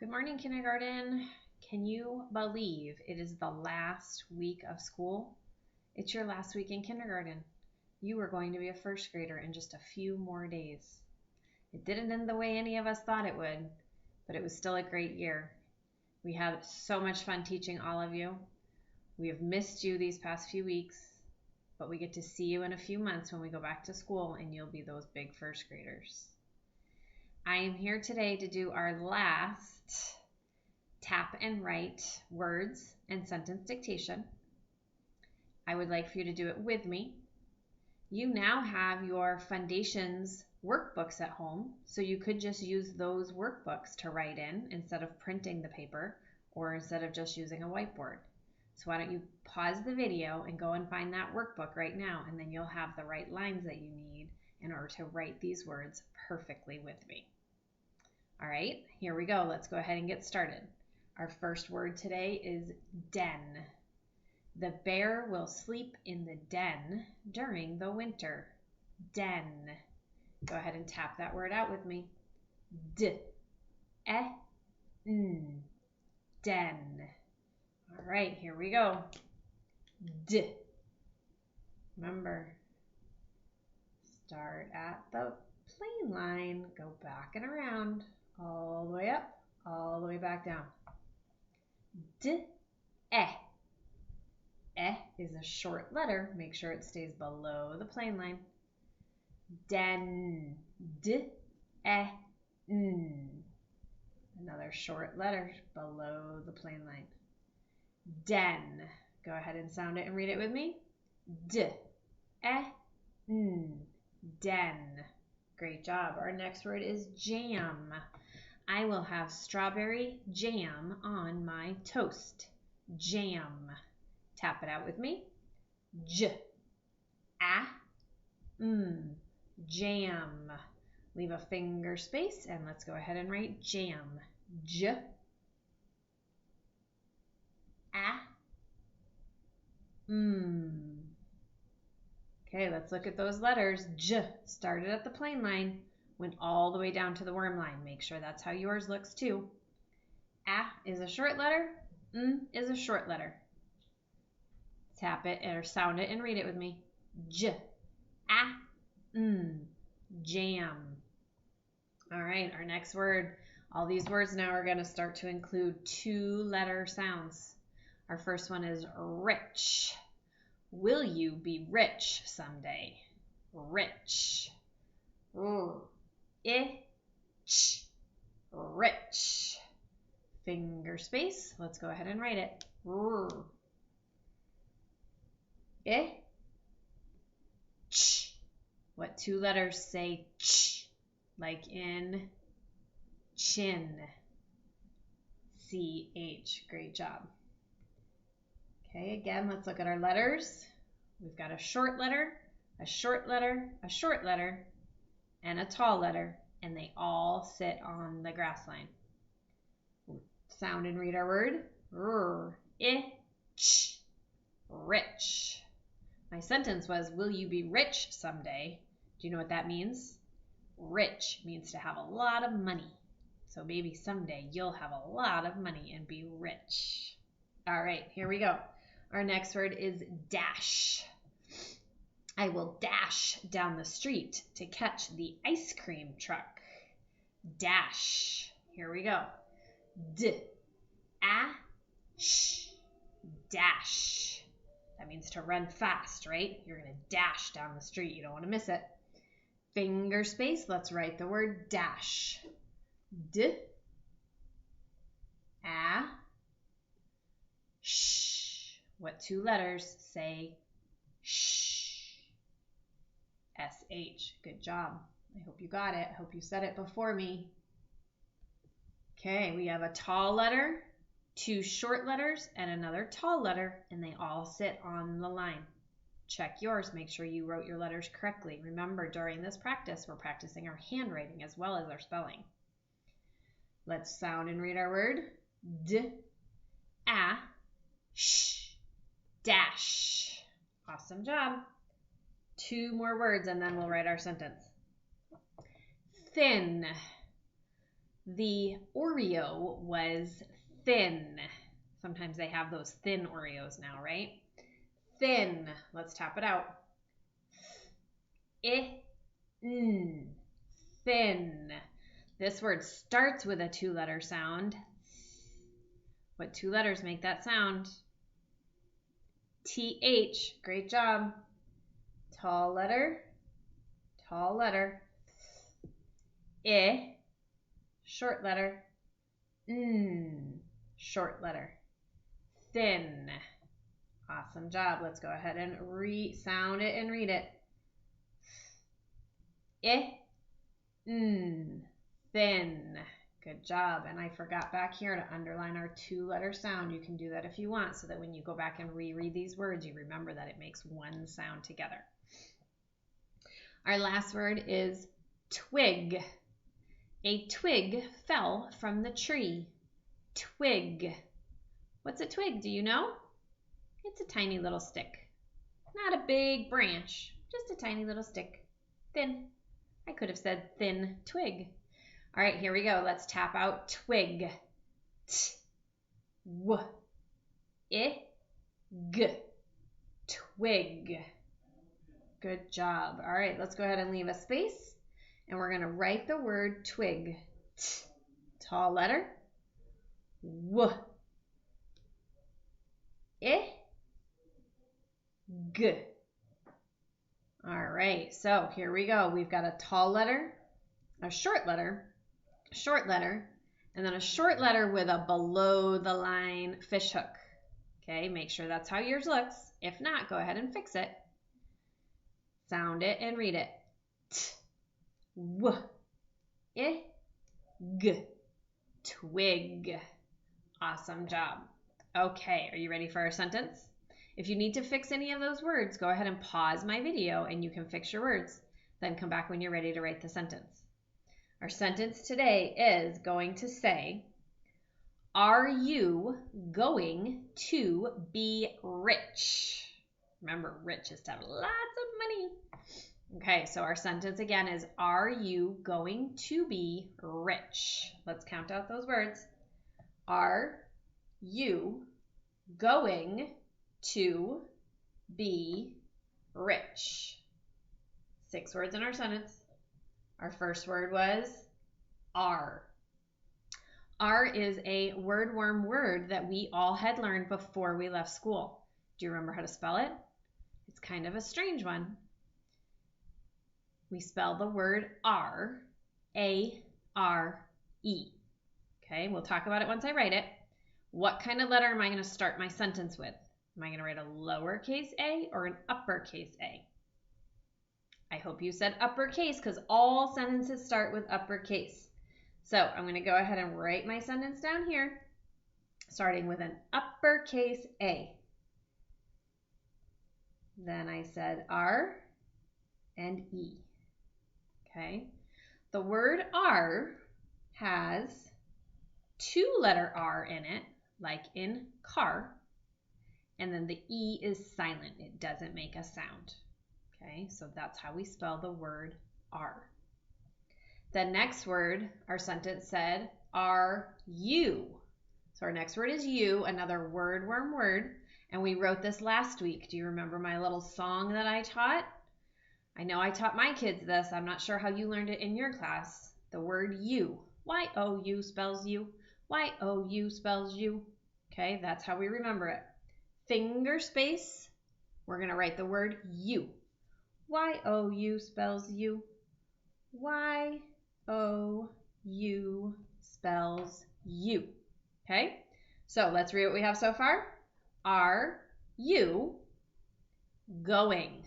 Good morning, kindergarten. Can you believe it is the last week of school? It's your last week in kindergarten. You are going to be a first grader in just a few more days. It didn't end the way any of us thought it would, but it was still a great year. We had so much fun teaching all of you. We have missed you these past few weeks, but we get to see you in a few months when we go back to school and you'll be those big first graders. I am here today to do our last tap and write words and sentence dictation. I would like for you to do it with me. You now have your Fundations workbooks at home, so you could just use those workbooks to write in instead of printing the paper or instead of just using a whiteboard. So why don't you pause the video and go and find that workbook right now, and then you'll have the right lines that you need in order to write these words perfectly with me. All right, here we go. Let's go ahead and get started. Our first word today is den. The bear will sleep in the den during the winter. Den. Go ahead and tap that word out with me. D-E-N. Den. All right, here we go. D. Remember, start at the plain line, go back and around, all the way up, all the way back down. D-E. E is a short letter. Make sure it stays below the plain line. Den. D-E-N. Another short letter below the plain line. Den. Go ahead and sound it and read it with me. D-E-N. Den. Great job. Our next word is jam. I will have strawberry jam on my toast. Jam. Tap it out with me. J-A-M. Jam. Leave a finger space and let's go ahead and write jam. J-A-M. Okay, let's look at those letters. J started at the plain line, went all the way down to the worm line. Make sure that's how yours looks too. A is a short letter. M is a short letter. Tap it or sound it and read it with me. J-A-M. Jam. All right, our next word. All these words now are going to start to include two-letter sounds. Our first one is rich. Will you be rich someday? Rich. R-I-C-H. Rich. Finger space. Let's go ahead and write it. R-I-C-H. What two letters say ch? Like in chin. C-H. Great job. Okay, again, let's look at our letters. We've got a short letter, a short letter, a short letter, and a tall letter, and they all sit on the grass line. Sound and read our word. R-I-C-H. Rich. My sentence was, will you be rich someday? Do you know what that means? Rich means to have a lot of money. So maybe someday you'll have a lot of money and be rich. All right, here we go. Our next word is dash. I will dash down the street to catch the ice cream truck. Dash. Here we go. D-A-sh. Dash. That means to run fast, right? You're going to dash down the street. You don't want to miss it. Finger space. Let's write the word dash. D-A-sh. What two letters say sh? S-H. Good job. I hope you got it. I hope you said it before me. Okay, we have a tall letter, two short letters, and another tall letter, and they all sit on the line. Check yours. Make sure you wrote your letters correctly. Remember, during this practice, we're practicing our handwriting as well as our spelling. Let's sound and read our word. D-A-sh. Dash. Awesome job. Two more words and then we'll write our sentence. Thin. The Oreo was thin. Sometimes they have those thin Oreos now, right? Thin. Let's tap it out. Thin. This word starts with a 2-letter sound. What 2 letters make that sound? TH. Great job. Tall letter. Tall letter. I. Short letter. Short letter. Thin. Awesome job. Let's go ahead and sound it and read it. Thin. Good job. And I forgot back here to underline our 2-letter sound. You can do that if you want, so that when you go back and reread these words, you remember that it makes one sound together. Our last word is twig. A twig fell from the tree. Twig. What's a twig? Do you know? It's a tiny little stick. Not a big branch, just a tiny little stick. Thin. I could have said thin twig. All right, here we go. Let's tap out twig. T-w-i-g. Twig. Good job. All right, let's go ahead and leave a space. And we're going to write the word twig. T, tall letter. W. I. G. All right, so here we go. We've got a tall letter, a short letter, and then a short letter with a below the line fish hook. Okay, make sure that's how yours looks. If not, go ahead and fix it. Sound it and read it. T, w, I, g. Twig. Awesome job. Okay, are you ready for our sentence? If you need to fix any of those words, go ahead and pause my video and you can fix your words. Then come back when you're ready to write the sentence. Our sentence today is going to say, are you going to be rich? Remember, rich is to have lots of money. Okay, so our sentence again is, are you going to be rich? Let's count out those words. Are you going to be rich? 6 words in our sentence. Our first word was are. Are is a word-worm word that we all had learned before we left school. Do you remember how to spell it? It's kind of a strange one. We spell the word are, A-R-E. Okay, we'll talk about it once I write it. What kind of letter am I going to start my sentence with? Am I going to write a lowercase a or an uppercase A? I hope you said uppercase because all sentences start with uppercase. So I'm going to go ahead and write my sentence down here, starting with an uppercase A. Then I said R and E. Okay. The word are has 2-letter R in it, like in car, and then the E is silent. It doesn't make a sound. Okay, so that's how we spell the word are. The next word, our sentence said, are you. So our next word is you, another word-worm word, and we wrote this last week. Do you remember my little song that I taught? I know I taught my kids this. I'm not sure how you learned it in your class. The word you. Y-O-U spells you. Y-O-U spells you. Okay, that's how we remember it. Finger space, we're going to write the word you. Y-O-U spells you. Y-O-U spells you. Okay, so let's read what we have so far. Are you going?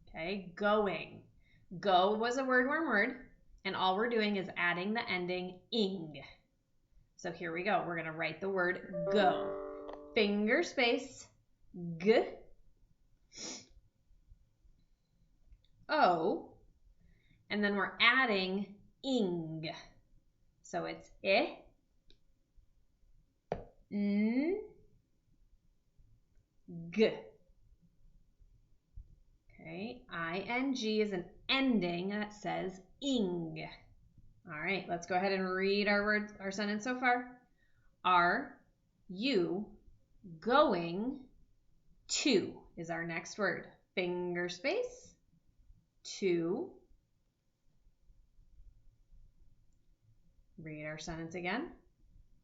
Okay, going. Go was a word-worm word, and all we're doing is adding the ending ing. So here we go. We're going to write the word go. Finger space, g, o, and then we're adding ing. So it's I, n, g. Okay, ing is an ending that says ing. All right, let's go ahead and read our sentence so far. Are you going to is our next word. Finger space, to. Read our sentence again.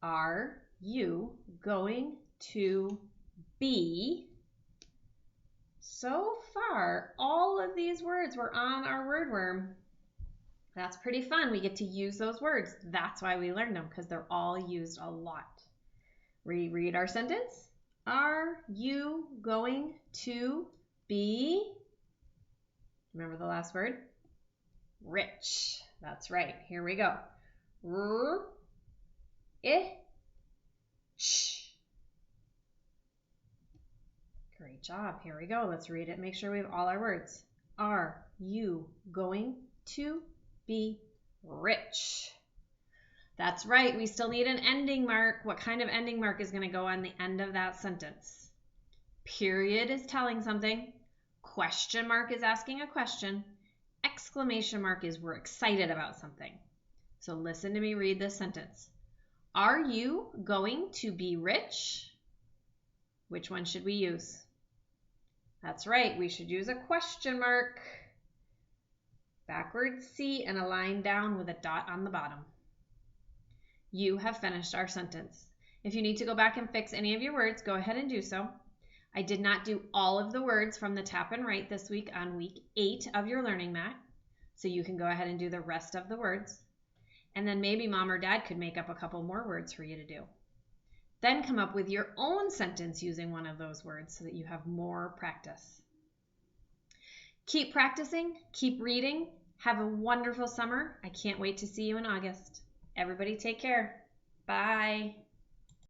Are you going to be? So far, all of these words were on our word worm. That's pretty fun. We get to use those words. That's why we learn them, because they're all used a lot. Reread our sentence. Are you going to be? Remember the last word? Rich. That's right. Here we go. R, I, sh. Great job. Here we go. Let's read it. Make sure we have all our words. Are you going to be rich? That's right. We still need an ending mark. What kind of ending mark is going to go on the end of that sentence? Period is telling something. Question mark is asking a question. Exclamation mark is we're excited about something. So listen to me read this sentence. Are you going to be rich? Which one should we use? That's right. We should use a question mark. Backward C and a line down with a dot on the bottom. You have finished our sentence. If you need to go back and fix any of your words, go ahead and do so. I did not do all of the words from the tap and write this week on week 8 of your learning mat, so you can go ahead and do the rest of the words. And then maybe mom or dad could make up a couple more words for you to do. Then come up with your own sentence using one of those words so that you have more practice. Keep practicing, keep reading. Have a wonderful summer. I can't wait to see you in August. Everybody take care. Bye.